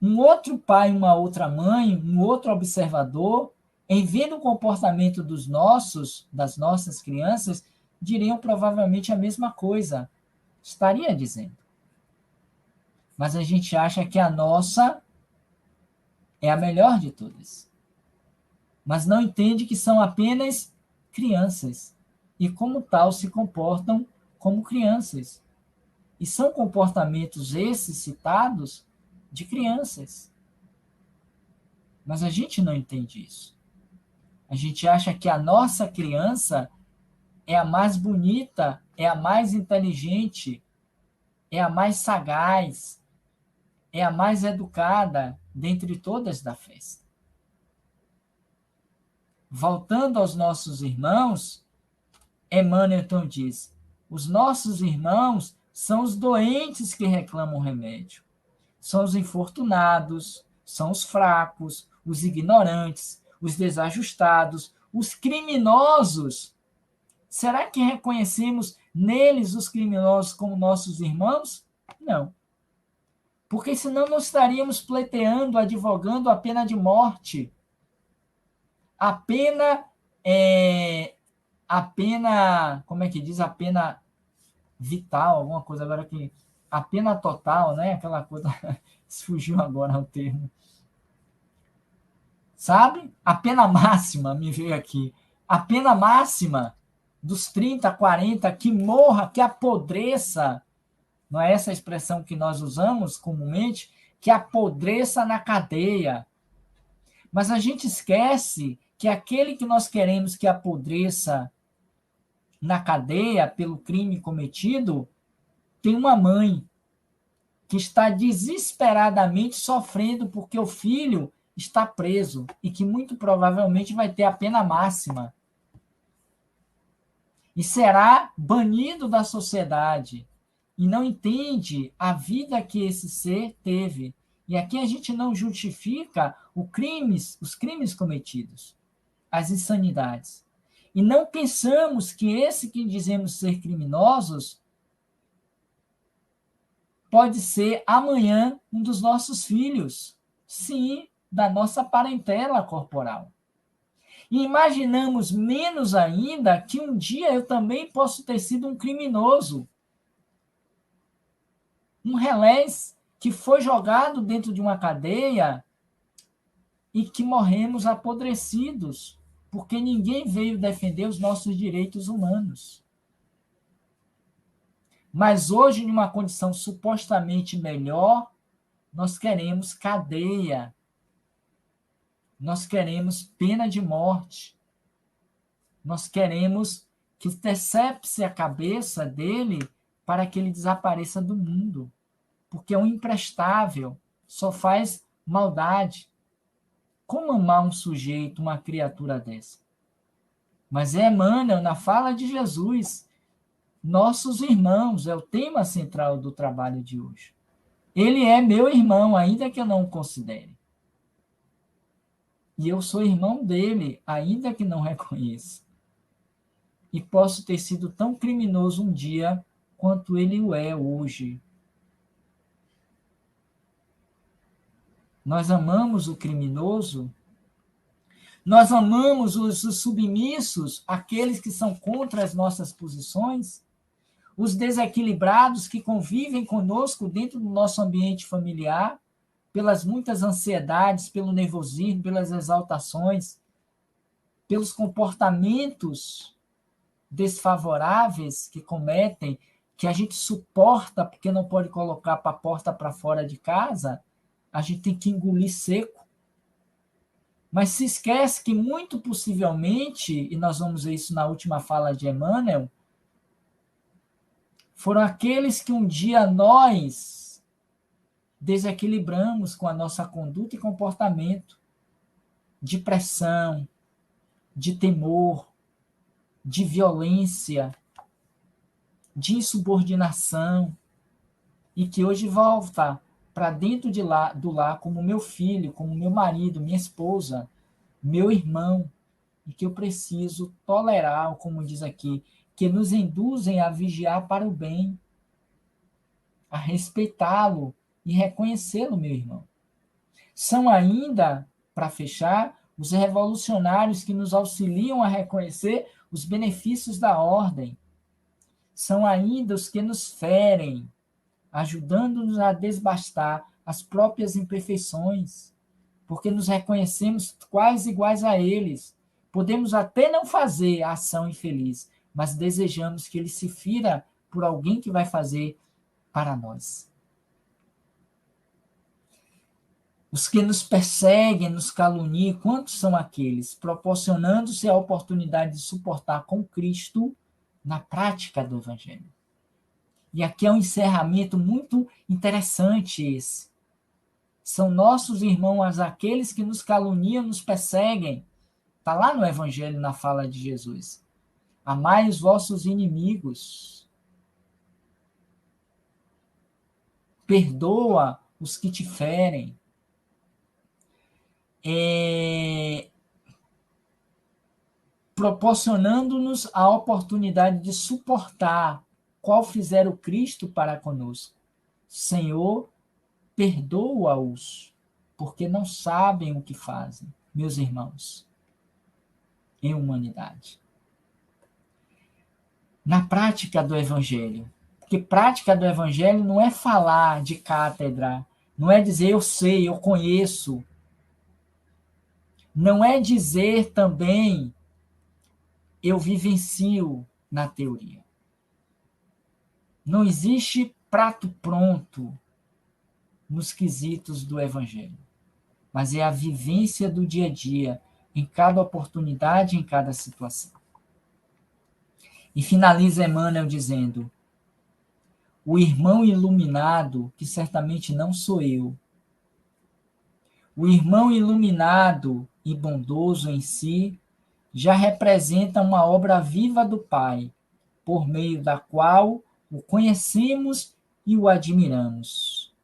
um outro pai, uma outra mãe, um outro observador, em vendo o comportamento das nossas crianças, diriam provavelmente a mesma coisa. Estaria dizendo. Mas a gente acha que a nossa é a melhor de todas. Mas não entende que são apenas crianças. E como tal se comportam como crianças. E são comportamentos esses citados de crianças. Mas a gente não entende isso. A gente acha que a nossa criança é a mais bonita, é a mais inteligente, é a mais sagaz, é a mais educada dentre todas da festa. Voltando aos nossos irmãos, Emmanuel então diz, os nossos irmãos são os doentes que reclamam remédio. São os infortunados, são os fracos, os ignorantes, os desajustados, os criminosos. Será que reconhecemos neles os criminosos como nossos irmãos? Não. Porque senão não estaríamos pleiteando, advogando a pena de morte. A pena, como é que diz? A pena vital, alguma coisa agora que... A pena total, né? Aquela coisa... Fugiu agora o termo. Sabe? A pena máxima, me veio aqui. A pena máxima dos 30, 40, que morra, que apodreça, não é essa a expressão que nós usamos comumente? Que apodreça na cadeia. Mas a gente esquece que aquele que nós queremos que apodreça na cadeia pelo crime cometido tem uma mãe que está desesperadamente sofrendo porque o filho está preso e que muito provavelmente vai ter a pena máxima. E será banido da sociedade. E não entende a vida que esse ser teve. E aqui a gente não justifica os crimes cometidos, as insanidades. E não pensamos que esse que dizemos ser criminosos pode ser amanhã um dos nossos filhos. Sim, da nossa parentela corporal. E imaginamos menos ainda que um dia eu também posso ter sido um criminoso. Um relés que foi jogado dentro de uma cadeia e que morremos apodrecidos, porque ninguém veio defender os nossos direitos humanos. Mas hoje, em uma condição supostamente melhor, nós queremos cadeia, nós queremos pena de morte, nós queremos que decepse a cabeça dele para que ele desapareça do mundo, porque é um imprestável, só faz maldade. Como amar um sujeito, uma criatura dessa? Mas é Emmanuel, na fala de Jesus, nossos irmãos, é o tema central do trabalho de hoje. Ele é meu irmão, ainda que eu não o considere. E eu sou irmão dele, ainda que não reconheça. E posso ter sido tão criminoso um dia quanto ele o é hoje. Nós amamos o criminoso, nós amamos os submissos, aqueles que são contra as nossas posições, os desequilibrados que convivem conosco dentro do nosso ambiente familiar, pelas muitas ansiedades, pelo nervosismo, pelas exaltações, pelos comportamentos desfavoráveis que cometem, que a gente suporta porque não pode colocar para a porta para fora de casa, a gente tem que engolir seco. Mas se esquece que muito possivelmente, e nós vamos ver isso na última fala de Emmanuel, foram aqueles que um dia nós desequilibramos com a nossa conduta e comportamento, de pressão, de temor, de violência, de insubordinação, e que hoje volta para dentro do lar como meu filho, como meu marido, minha esposa, meu irmão, e que eu preciso tolerar, como diz aqui, que nos induzem a vigiar para o bem, a respeitá-lo e reconhecê-lo, meu irmão. São ainda, para fechar, os revolucionários que nos auxiliam a reconhecer os benefícios da ordem. São ainda os que nos ferem, ajudando-nos a desbastar as próprias imperfeições, porque nos reconhecemos quase iguais a eles. Podemos até não fazer a ação infeliz, mas desejamos que ele se fira por alguém que vai fazer para nós. Os que nos perseguem, nos caluniam, quantos são aqueles? Proporcionando-se a oportunidade de suportar com Cristo na prática do Evangelho. E aqui é um encerramento muito interessante esse. São nossos irmãos aqueles que nos caluniam, nos perseguem. Está lá no Evangelho, na fala de Jesus. Amai os vossos inimigos. Perdoa os que te ferem. Proporcionando-nos a oportunidade de suportar qual fizer o Cristo para conosco. Senhor, perdoa-os, porque não sabem o que fazem, meus irmãos, em humanidade. Na prática do Evangelho, porque prática do Evangelho não é falar de cátedra, não é dizer eu sei, eu conheço, não é dizer também eu vivencio na teoria. Não existe prato pronto nos quesitos do Evangelho, mas é a vivência do dia a dia, em cada oportunidade, em cada situação. E finaliza Emmanuel dizendo: o irmão iluminado, que certamente não sou eu, o irmão iluminado e bondoso em si, já representa uma obra viva do Pai, por meio da qual o conhecemos e o admiramos.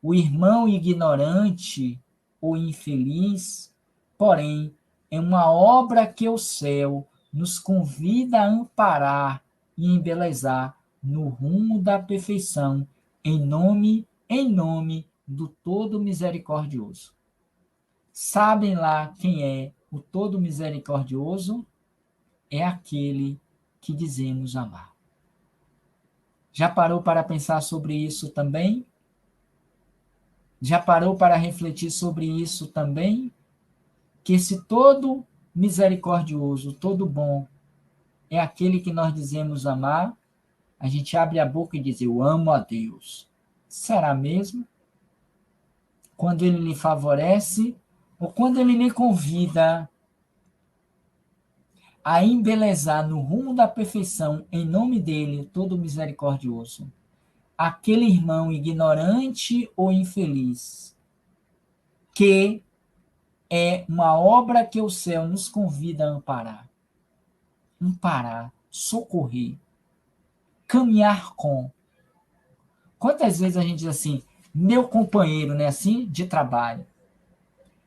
O irmão ignorante ou infeliz, porém, é uma obra que o céu nos convida a amparar e embelezar no rumo da perfeição, em nome do Todo Misericordioso. Sabem lá quem é o Todo Misericordioso? É aquele que dizemos amar. Já parou para pensar sobre isso também? Já parou para refletir sobre isso também? Que esse todo misericordioso, todo bom, é aquele que nós dizemos amar, a gente abre a boca e diz, eu amo a Deus. Será mesmo? Quando ele lhe favorece ou quando ele lhe convida a embelezar no rumo da perfeição, em nome dele, todo misericordioso, aquele irmão ignorante ou infeliz, que é uma obra que o céu nos convida a amparar. Amparar, socorrer, caminhar com. Quantas vezes a gente diz assim, meu companheiro, né, assim, de trabalho.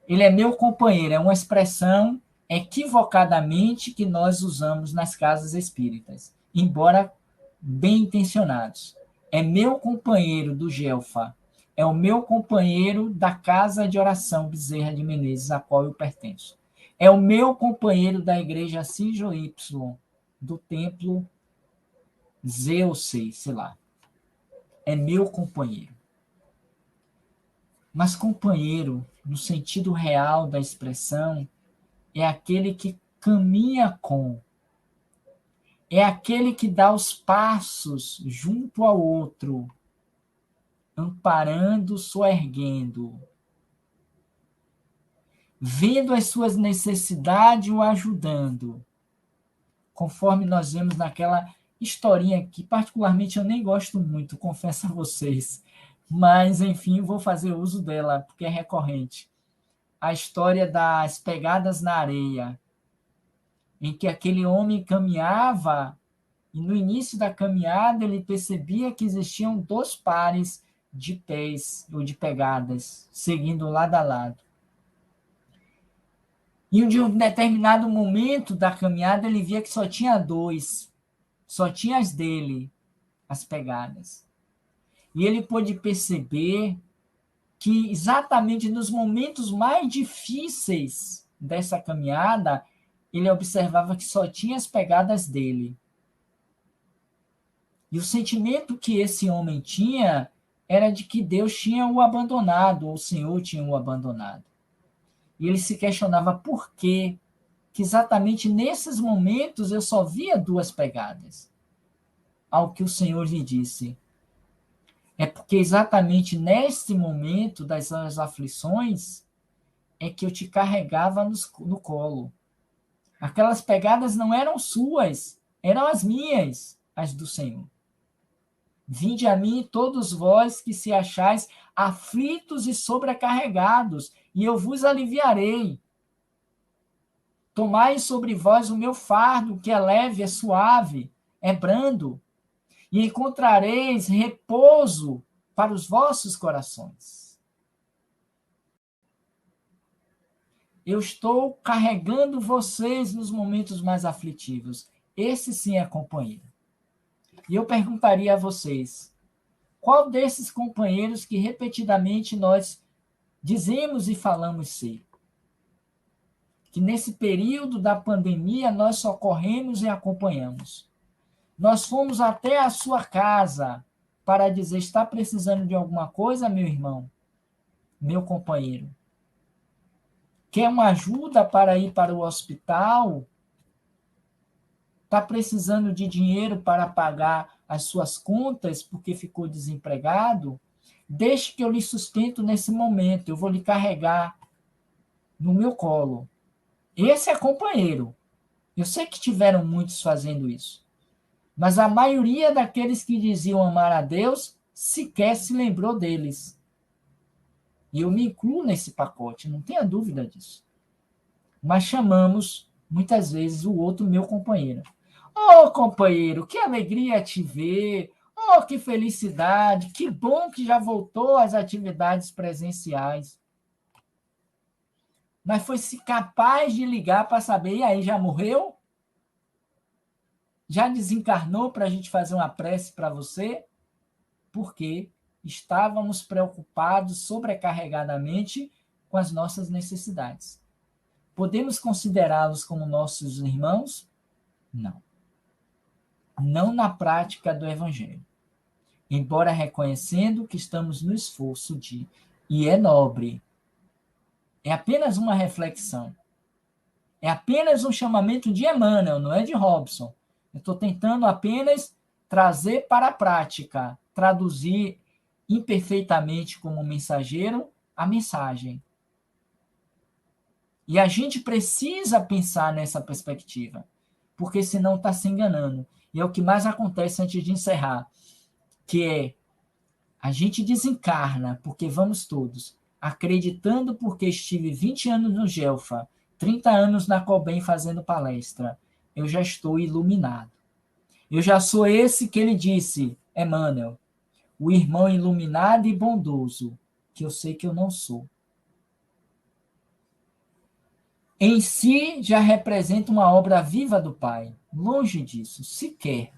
Ele é meu companheiro, é uma expressão equivocadamente que nós usamos nas casas espíritas, embora bem intencionados. É meu companheiro do Gelfa, é o meu companheiro da casa de oração Bezerra de Menezes, a qual eu pertenço. É o meu companheiro da igreja Sijo Y, do templo Zeus, sei lá. É meu companheiro. Mas companheiro, no sentido real da expressão, é aquele que caminha com, é aquele que dá os passos junto ao outro, amparando, soerguendo, vendo as suas necessidades e o ajudando, conforme nós vemos naquela historinha que particularmente eu nem gosto muito, confesso a vocês, mas enfim, vou fazer uso dela, porque é recorrente. A história das pegadas na areia, em que aquele homem caminhava e no início da caminhada ele percebia que existiam 2 pares de pés ou de pegadas, seguindo lado a lado. E de um determinado momento da caminhada ele via que só tinha 2, só tinha as dele, as pegadas. E ele pôde perceber que exatamente nos momentos mais difíceis dessa caminhada, ele observava que só tinha as pegadas dele. E o sentimento que esse homem tinha era de que Deus tinha o abandonado, ou o Senhor tinha o abandonado. E ele se questionava por quê, que exatamente nesses momentos eu só via 2 pegadas. Ao que o Senhor lhe disse, é porque exatamente neste momento das aflições é que eu te carregava no colo. Aquelas pegadas não eram suas, eram as minhas, as do Senhor. Vinde a mim todos vós que se achais aflitos e sobrecarregados, e eu vos aliviarei. Tomai sobre vós o meu fardo, que é leve, é suave, é brando, e encontrareis repouso para os vossos corações. Eu estou carregando vocês nos momentos mais aflitivos. Esse sim é companheiro. E eu perguntaria a vocês, qual desses companheiros que repetidamente nós dizemos e falamos ser? Que nesse período da pandemia nós socorremos e acompanhamos. Nós fomos até a sua casa para dizer, está precisando de alguma coisa, meu irmão? Meu companheiro? Quer uma ajuda para ir para o hospital? Está precisando de dinheiro para pagar as suas contas porque ficou desempregado? Deixe que eu lhe sustento nesse momento, eu vou lhe carregar no meu colo. Esse é companheiro. Eu sei que tiveram muitos fazendo isso. Mas a maioria daqueles que diziam amar a Deus sequer se lembrou deles. E eu me incluo nesse pacote, não tenha dúvida disso. Mas chamamos, muitas vezes, o outro meu companheiro. Oh, companheiro, que alegria te ver. Oh, que felicidade. Que bom que já voltou às atividades presenciais. Mas foi-se capaz de ligar para saber, e aí, já morreu? Já desencarnou para a gente fazer uma prece para você? Porque estávamos preocupados sobrecarregadamente com as nossas necessidades. Podemos considerá-los como nossos irmãos? Não. Não na prática do Evangelho. Embora reconhecendo que estamos no esforço de, e é nobre, é apenas uma reflexão. É apenas um chamamento de Emmanuel, não é de Robson. Eu estou tentando apenas trazer para a prática, traduzir imperfeitamente como mensageiro a mensagem. E a gente precisa pensar nessa perspectiva, porque senão está se enganando. E é o que mais acontece antes de encerrar, que é a gente desencarna, porque vamos todos, acreditando porque estive 20 anos no Gelfa, 30 anos na Cobem fazendo palestra, eu já estou iluminado. Eu já sou esse que ele disse, Emmanuel, o irmão iluminado e bondoso, que eu sei que eu não sou. Em si, já representa uma obra viva do Pai. Longe disso, sequer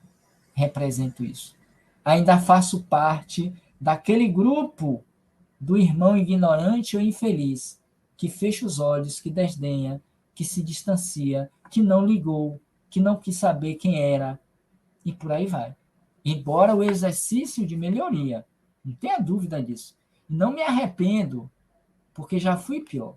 represento isso. Ainda faço parte daquele grupo do irmão ignorante ou infeliz, que fecha os olhos, que desdenha, que se distancia, que não ligou, que não quis saber quem era, e por aí vai. Embora o exercício de melhoria, não tenha dúvida disso. E não me arrependo, porque já fui pior.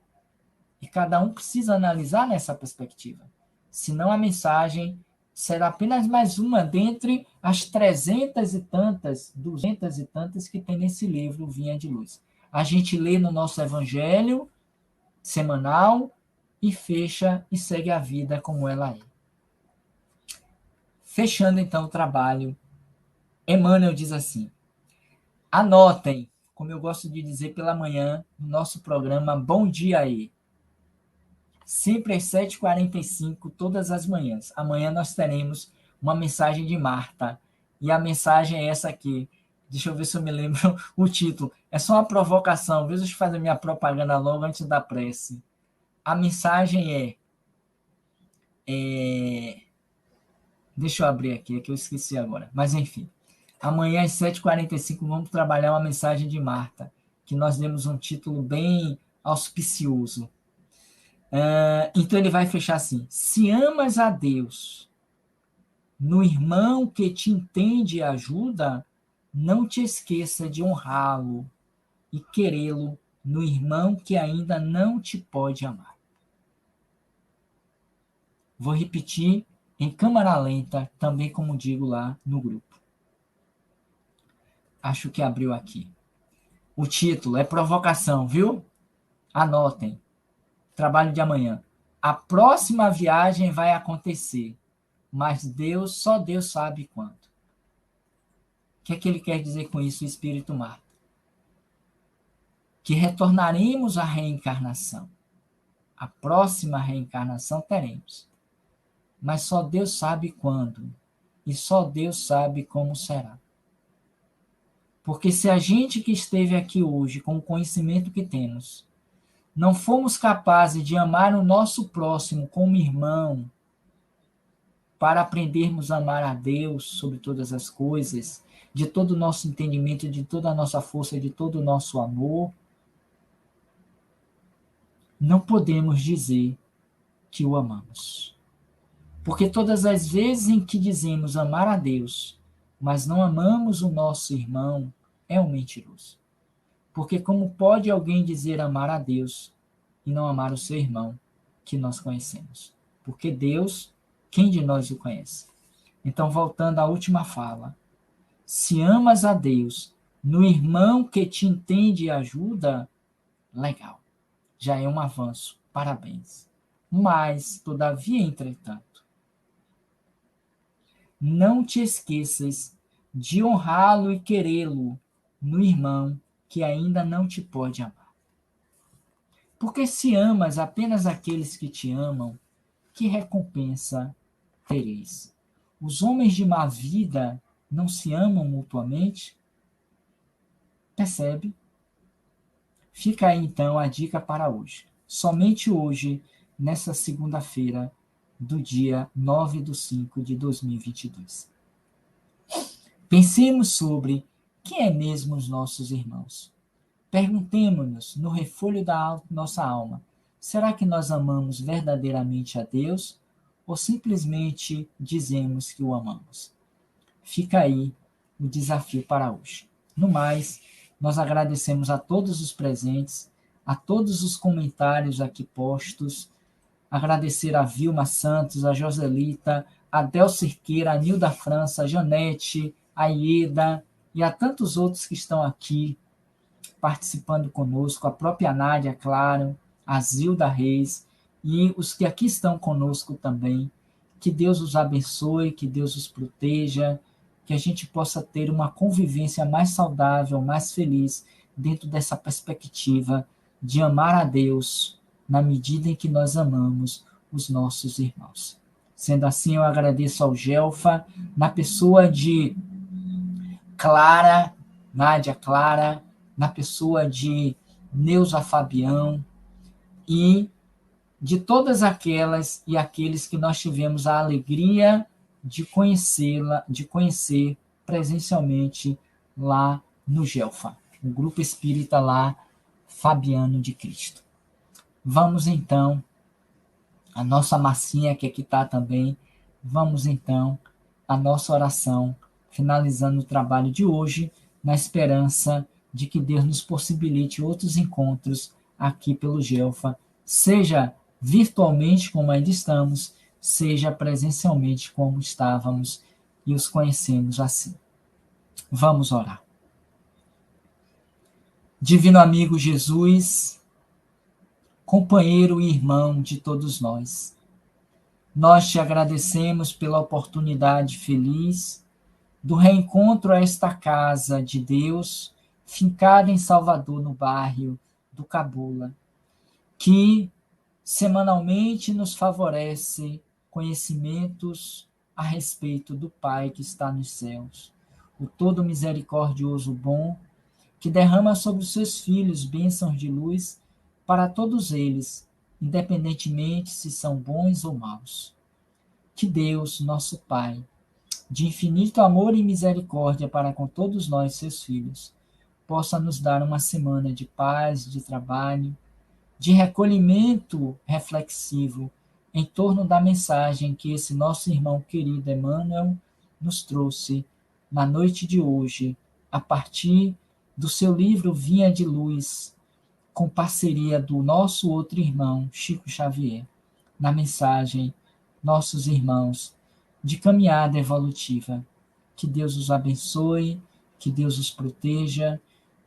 E cada um precisa analisar nessa perspectiva. Senão a mensagem será apenas mais uma dentre as 300 e tantas, 200 e tantas que tem nesse livro Vinha de Luz. A gente lê no nosso evangelho semanal e fecha e segue a vida como ela é. Fechando então o trabalho, Emmanuel diz assim: anotem, como eu gosto de dizer pela manhã, no nosso programa Bom Dia Aí. Sempre às 7h45, todas as manhãs. Amanhã nós teremos uma mensagem de Marta. E a mensagem é essa aqui. Deixa eu ver se eu me lembro o título. É só uma provocação. Veja se fazer minha propaganda logo antes da prece. A mensagem deixa eu abrir aqui, é que eu esqueci agora. Mas enfim. Amanhã às 7h45 vamos trabalhar uma mensagem de Marta, que nós demos um título bem auspicioso. Então ele vai fechar assim: se amas a Deus no irmão que te entende e ajuda, não te esqueça de honrá-lo e querê-lo no irmão que ainda não te pode amar. Vou repetir em câmara lenta, também como digo lá no grupo. Acho que abriu aqui. O título é provocação, viu? Anotem. Trabalho de amanhã. A próxima viagem vai acontecer, mas só Deus sabe quando. O que é que ele quer dizer com isso, o Espírito Marta? Que retornaremos à reencarnação. A próxima reencarnação teremos. Mas só Deus sabe quando. E só Deus sabe como será. Porque se a gente que esteve aqui hoje, com o conhecimento que temos, não fomos capazes de amar o nosso próximo como irmão, para aprendermos a amar a Deus sobre todas as coisas, de todo o nosso entendimento, de toda a nossa força, de todo o nosso amor, não podemos dizer que o amamos. Porque todas as vezes em que dizemos amar a Deus, mas não amamos o nosso irmão, é um mentiroso. Porque como pode alguém dizer amar a Deus e não amar o seu irmão que nós conhecemos? Porque Deus, quem de nós o conhece? Então, voltando à última fala, se amas a Deus no irmão que te entende e ajuda, legal, já é um avanço, parabéns. Mas, todavia, entretanto, não te esqueças de honrá-lo e querê-lo no irmão que ainda não te pode amar. Porque se amas apenas aqueles que te amam, que recompensa tereis? Os homens de má vida não se amam mutuamente? Percebe? Fica aí então a dica para hoje. Somente hoje, nessa segunda-feira do dia 9/5/2022. Pensemos sobre quem é mesmo os nossos irmãos. Perguntemo-nos no refolho da nossa alma: será que nós amamos verdadeiramente a Deus ou simplesmente dizemos que o amamos? Fica aí o desafio para hoje. No mais, nós agradecemos a todos os presentes, a todos os comentários aqui postos, agradecer a Vilma Santos, a Joselita, a Del Cerqueira, a Nilda França, a Janete, a Ieda e a tantos outros que estão aqui participando conosco, a própria Nádia, claro, a Zilda Reis e os que aqui estão conosco também. Que Deus os abençoe, que Deus os proteja, que a gente possa ter uma convivência mais saudável, mais feliz, dentro dessa perspectiva de amar a Deus na medida em que nós amamos os nossos irmãos. Sendo assim, eu agradeço ao Gelfa, na pessoa de Clara, Nádia Clara, na pessoa de Neuza Fabião e de todas aquelas e aqueles que nós tivemos a alegria de conhecê-la, de conhecer presencialmente lá no Gelfa, o grupo espírita lá, Fabiano de Cristo. Vamos então, a nossa massinha que aqui está também, vamos então a nossa oração, finalizando o trabalho de hoje, na esperança de que Deus nos possibilite outros encontros aqui pelo Gelfa, seja virtualmente como ainda estamos, seja presencialmente como estávamos e os conhecemos assim. Vamos orar. Divino amigo Jesus, companheiro e irmão de todos nós, nós te agradecemos pela oportunidade feliz do reencontro a esta casa de Deus, fincada em Salvador, no bairro do Cabula, que semanalmente nos favorece conhecimentos a respeito do Pai que está nos céus, o todo misericordioso bom, que derrama sobre os seus filhos bênçãos de luz para todos eles, independentemente se são bons ou maus. Que Deus, nosso Pai, de infinito amor e misericórdia para com todos nós, seus filhos, possa nos dar uma semana de paz, de trabalho, de recolhimento reflexivo em torno da mensagem que esse nosso irmão querido Emmanuel nos trouxe na noite de hoje, a partir do seu livro Vinha de Luz, com parceria do nosso outro irmão, Chico Xavier, na mensagem Nossos Irmãos de Caminhada Evolutiva. Que Deus os abençoe, que Deus os proteja,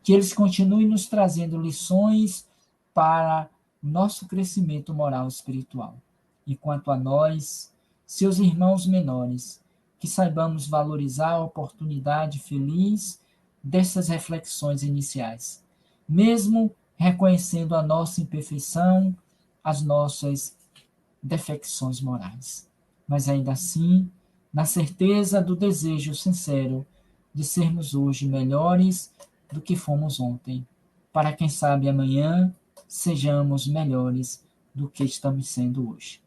que eles continuem nos trazendo lições para o nosso crescimento moral e espiritual. E quanto a nós, seus irmãos menores, que saibamos valorizar a oportunidade feliz dessas reflexões iniciais, mesmo reconhecendo a nossa imperfeição, as nossas defecções morais. Mas ainda assim, na certeza do desejo sincero de sermos hoje melhores do que fomos ontem, para quem sabe amanhã sejamos melhores do que estamos sendo hoje.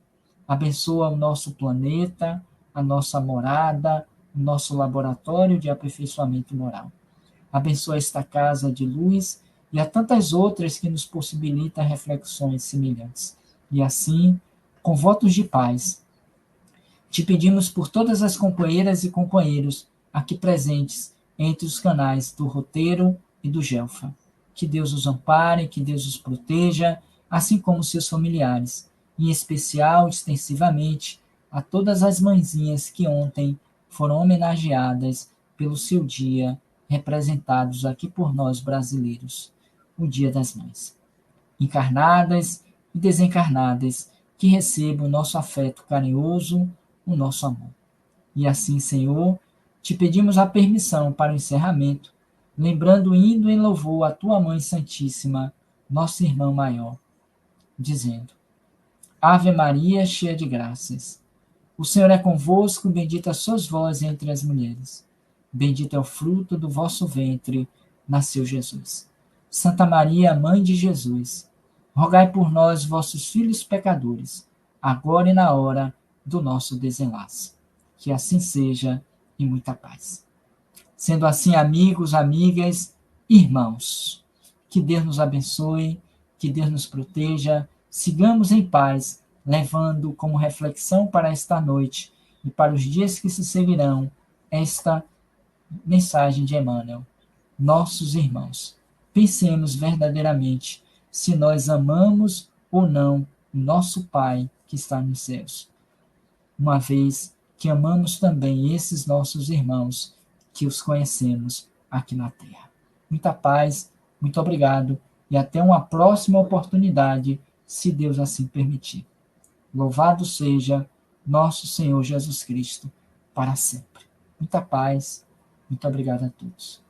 Abençoa o nosso planeta, a nossa morada, o nosso laboratório de aperfeiçoamento moral. Abençoa esta casa de luz e a tantas outras que nos possibilitam reflexões semelhantes. E assim, com votos de paz, te pedimos por todas as companheiras e companheiros aqui presentes entre os canais do Roteiro e do Gelfa. Que Deus os ampare, que Deus os proteja, assim como seus familiares, em especial, extensivamente, a todas as mãezinhas que ontem foram homenageadas pelo seu dia, representados aqui por nós brasileiros, o Dia das Mães. Encarnadas e desencarnadas, que recebam o nosso afeto carinhoso, o nosso amor. E assim, Senhor, te pedimos a permissão para o encerramento, lembrando indo em louvor a tua Mãe Santíssima, nossa irmã maior, dizendo: Ave Maria, cheia de graças, o Senhor é convosco, bendita sois vós entre as mulheres. Bendito é o fruto do vosso ventre, nasceu Jesus. Santa Maria, Mãe de Jesus, rogai por nós, vossos filhos pecadores, agora e na hora do nosso desenlace. Que assim seja, e muita paz. Sendo assim, amigos, amigas, irmãos, que Deus nos abençoe, que Deus nos proteja, sigamos em paz, levando como reflexão para esta noite e para os dias que se seguirão esta mensagem de Emmanuel. Nossos irmãos, pensemos verdadeiramente se nós amamos ou não o nosso Pai que está nos céus, uma vez que amamos também esses nossos irmãos, que os conhecemos aqui na terra. Muita paz, muito obrigado e até uma próxima oportunidade, se Deus assim permitir. Louvado seja nosso Senhor Jesus Cristo, para sempre. Muita paz, muito obrigado a todos.